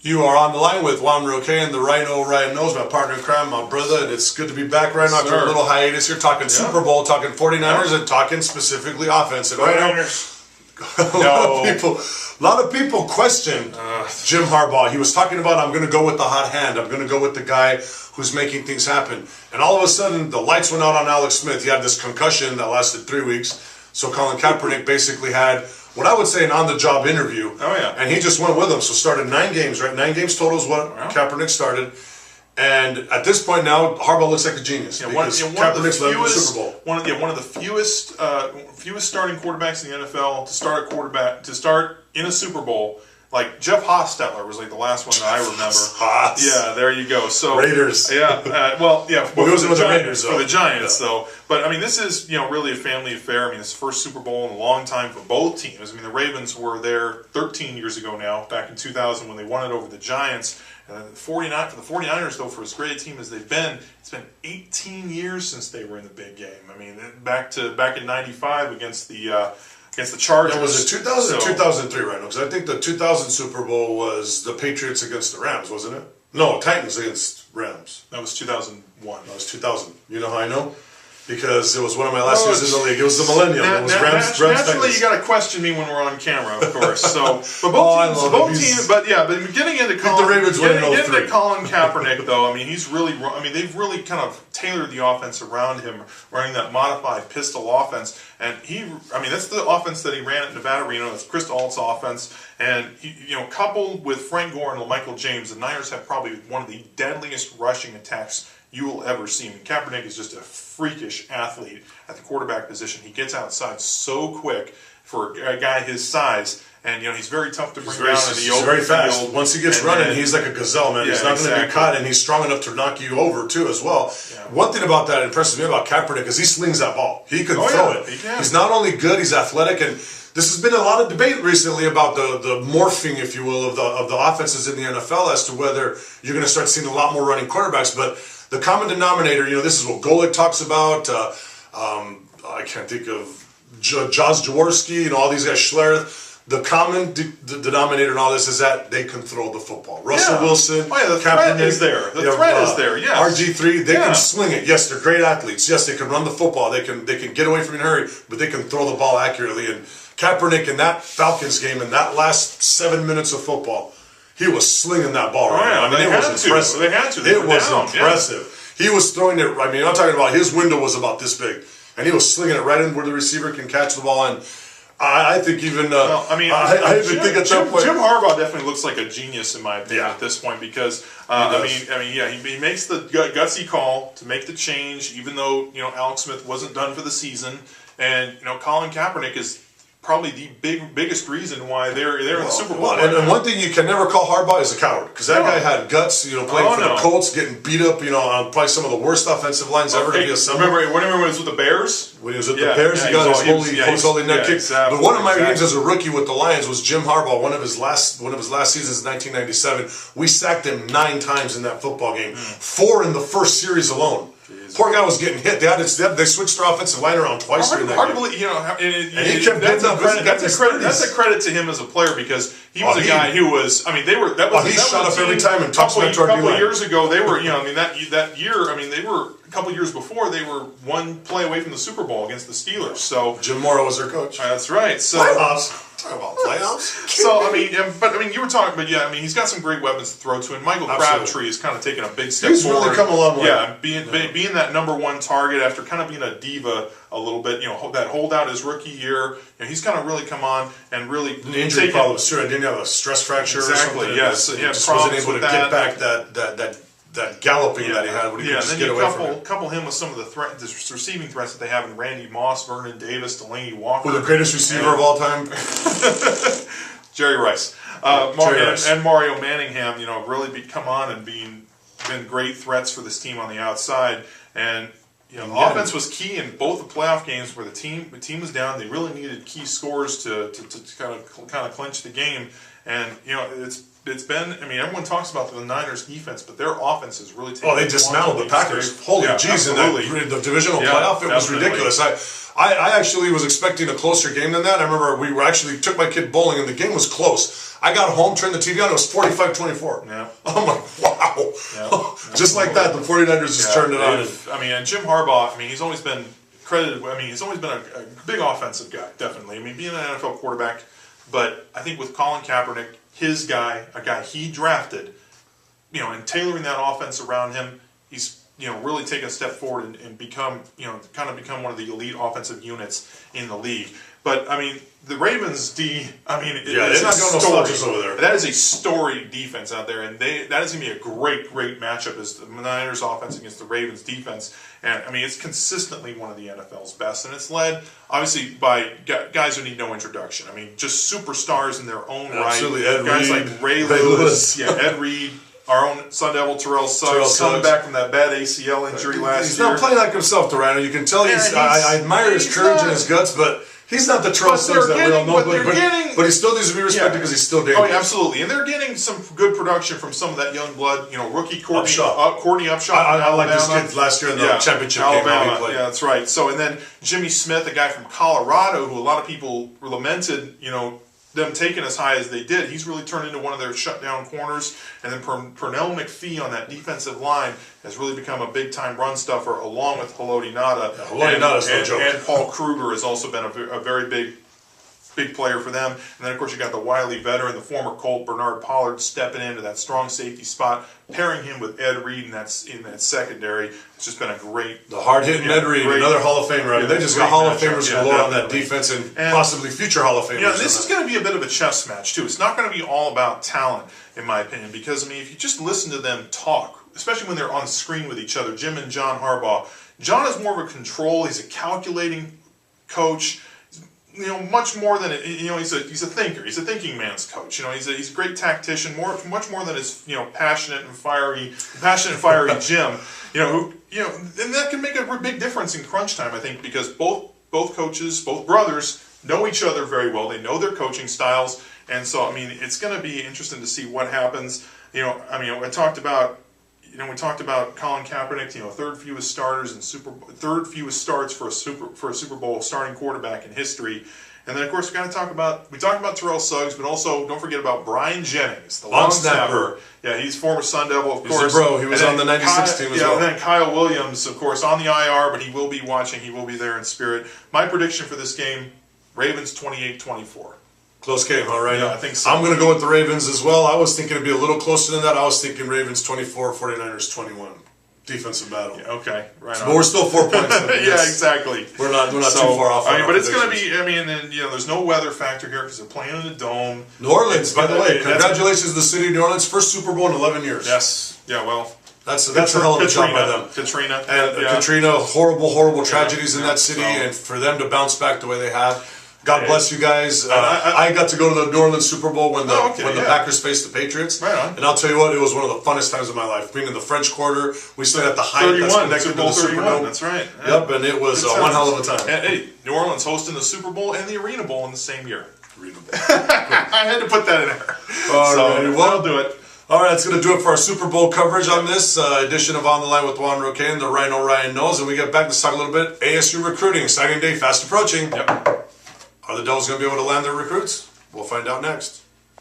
You are on the line with Juan Roque and the Rhino. Ryan knows, my partner in crime, my brother, and it's good to be back right now after a little hiatus here, talking Super Bowl, talking 49ers, and talking specifically offense. And a lot of people question Jim Harbaugh. He was talking about, I'm going to go with the hot hand. I'm going to go with the guy who's making things happen. And all of a sudden, the lights went out on Alex Smith. He had this concussion that lasted 3 weeks. So Colin Kaepernick basically had what I would say an on-the-job interview. Oh, yeah. And he just went with him. So started 9 games, right? 9 games total is what Kaepernick started. And at this point now, Harbaugh looks like a genius because Kaepernick's led the Super Bowl. One of the fewest starting quarterbacks in the NFL to start in a Super Bowl. Like Jeff Hostetler was like the last one that I remember. Yeah, there you go. So Raiders. Yeah, well, yeah. Well, he wasn't with the Raiders for the Giants, though. But I mean, this is really a family affair. I mean, it's the first Super Bowl in a long time for both teams. I mean, the Ravens were there 13 years ago now, back in 2000 when they won it over the Giants. For the 49ers, though, for as great a team as they've been, it's been 18 years since they were in the big game. I mean, back in '95 against the Chargers. That was it 2000 or 2003, right? Because I think the 2000 Super Bowl was the Patriots against the Rams, wasn't it? No, Titans against Rams. That was 2001. That was 2000. You know how I know? Because it was one of my last years in the league. It was the millennium. It was Rams. Naturally, you got to question me when we're on camera, of course. So, but both teams. But getting into Colin Kaepernick, though, I mean, they've really kind of tailored the offense around him, running that modified pistol offense, and that's the offense that he ran at Nevada Reno. That's Chris Alt's offense, and coupled with Frank Gore and Michael James, the Niners have probably one of the deadliest rushing attacks you will ever see. I mean, Kaepernick is just a freakish athlete at the quarterback position. He gets outside so quick for a guy his size, and he's very tough to bring down in the open field. He's very fast. Once he gets running, he's like a gazelle, man. He's not going to be caught, and he's strong enough to knock you over too, as well. Yeah. One thing about that impresses me about Kaepernick is he slings that ball. He can throw it. He's not only good, he's athletic, and this has been a lot of debate recently about the morphing, if you will, of the offenses in the NFL as to whether you're going to start seeing a lot more running quarterbacks, but the common denominator, this is what Golick talks about. I can't think of Josh Jaworski and all these guys, Schlereth. The common denominator in all this is that they can throw the football. Russell Wilson, the threat is there. The threat is there. Yes. RG3, they can sling it. Yes, they're great athletes. Yes, they can run the football. They can get away from you in a hurry, but they can throw the ball accurately. And Kaepernick in that Falcons game, in that last 7 minutes of football, he was slinging that ball right now. I mean, it was impressive. They had to. It was impressive. He was throwing it. I mean, I'm talking about his window was about this big, and he was slinging it right in where the receiver can catch the ball. And I think even I even think at that point, Jim Harbaugh definitely looks like a genius in my opinion at this point because he makes the gutsy call to make the change, even though Alex Smith wasn't done for the season, and Colin Kaepernick is probably the biggest reason why they're in the Super Bowl. And one thing you can never call Harbaugh is a coward, because that guy had guts, playing for the Colts, getting beat up, on probably some of the worst offensive lines ever to be assembled. Remember when he was with the Bears? When he was with the Bears, he got his holy neck kick. But one of my games as a rookie with the Lions was Jim Harbaugh. One of his last seasons, 1997. We sacked him 9 times in that football game, 4 in the first series alone. Poor guy was getting hit. They switched their offensive line around twice during that game. And he kept getting up. That's a credit to him as a player because he was a guy who was. I mean, he shot up every time and touched that toward the line. A couple of years ago, they were. That year. They were a couple of years before. They were 1 play away from the Super Bowl against the Steelers. So Jim Mora was their coach. That's right. So playoffs. Talk about playoffs. So you were talking, but he's got some great weapons to throw to, and Michael Crabtree has kind of taken a big step forward. He's really come a long way. Yeah, being that number 1 target after kind of being a diva a little bit, that holdout his rookie year, he's kind of really come on and really the injury problems too. I didn't have a stress fracture. Exactly. Or yes. He just wasn't able to get back that galloping that he had. When he could just get away from it. Couple him with some of the receiving threats that they have in Randy Moss, Vernon Davis, Delaney Walker. Who the greatest receiver of all time? Jerry Rice. And Mario Manningham, really come on and been great threats for this team on the outside. And the offense was key in both the playoff games where the team was down. They really needed key scores to kind of clinch the game. And it's been. I mean, everyone talks about the Niners defense, but their offense is really taking. Oh, they dismantled the Packers. Holy jeez, in the divisional playoff, it was ridiculous. I actually was expecting a closer game than that. I remember we took my kid bowling, and the game was close. I got home, turned the TV on, it was 45-24. Yeah. I'm like, wow. Yeah. Just like that, the 49ers just turned it on. I mean, and Jim Harbaugh, I mean, he's always been credited. I mean, he's always been a big offensive guy, definitely. I mean, being an NFL quarterback, but I think with Colin Kaepernick, his guy, a guy he drafted, and tailoring that offense around him, he's really taken a step forward and become one of the elite offensive units in the league. But I mean, the Ravens D, I mean, they're not going no slouches over there. That is a storied defense out there, and that is going to be a great matchup as the Niners offense against the Ravens defense. And I mean, it's consistently one of the NFL's best, and it's led obviously by guys who need no introduction. I mean, just superstars in their own Absolutely. right. Ed Guys Reed, like Ray Lewis, Ed Reed. Our own Sun Devil Terrell Suggs coming back from that bad ACL injury last year. He's not playing like himself, Durano. You can tell I admire his courage and his guts, but he's not the Terrell Suggs that we all know. But he still needs to be respected because he's still dangerous. Oh, yeah, absolutely. And they're getting some good production from some of that young blood. Rookie Courtney Upshaw. I like this kid last year in the championship game. Alabama. Yeah, that's right. So, and then Jimmy Smith, a guy from Colorado, who a lot of people lamented, them taking as high as they did. He's really turned into one of their shutdown corners. And then Pernell McPhee on that defensive line has really become a big-time run stuffer, along with Haloti Ngata. Yeah, Haloti Ngata's no joke. And Paul Kruger has also been a very big player for them. And then, of course, you got the wily veteran, the former Colt, Bernard Pollard, stepping into that strong safety spot, pairing him with Ed Reed in that secondary. It's just been a great... The hard-hitting Ed Reed, another Hall of Famer. I mean, they just got Hall of Famers galore on that defense and possibly future Hall of Famers. This is going to be a bit of a chess match, too. It's not going to be all about talent, in my opinion, because, I mean, if you just listen to them talk, especially when they're on screen with each other, Jim and John Harbaugh, John is more of a control. He's a calculating coach. Much more than he's a thinker. He's a thinking man's coach. He's a great tactician. Much more than his passionate and fiery Jim. And that can make a big difference in crunch time. I think because both coaches, both brothers, know each other very well. They know their coaching styles, and so I mean, it's going to be interesting to see what happens. I talked about. We talked about Colin Kaepernick, third fewest starts for a Super Bowl starting quarterback in history. And then, of course, we talked about Terrell Suggs, but also don't forget about Brian Jennings, the long snapper. Yeah, he's former Sun Devil, of course. He's a bro. He was on the 96 team as well. And then Kyle Williams, of course, on the IR, but he will be watching. He will be there in spirit. My prediction for this game, Ravens 28-24. Close game, all right? Yeah, I think so. I'm going to go with the Ravens as well. I was thinking it'd be a little closer than that. I was thinking Ravens 24, 49ers 21. Defensive battle. Yeah, okay, right on. But we're still 4 points. Yeah, exactly. We're not too far off. But it's going to be. And there's no weather factor here because they're playing in a dome. New Orleans, by the way, congratulations to the city of New Orleans, first Super Bowl in 11 years. Yes. Yeah. Well. That's a hell of a job by them. Katrina. Katrina, horrible tragedies in that city, and for them to bounce back the way they have. God bless you guys. I got to go to the New Orleans Super Bowl when the Packers faced the Patriots. Right on. And I'll tell you what, it was one of the funnest times of my life. Being in the French Quarter, we stayed at the Hyatt that's connected to the Superdome. That's right. Yep, and it was one hell of a time. And, hey, New Orleans hosting the Super Bowl and the Arena Bowl in the same year. I had to put that in there. Well, I'll do it. All right, that's going to do it for our Super Bowl coverage on this edition of On the Line with Juan Roque and the Rhino Ryan knows. And we get back to talk a little bit ASU recruiting. Exciting day, fast approaching. Yep. Are the Devils going to be able to land their recruits? We'll find out next.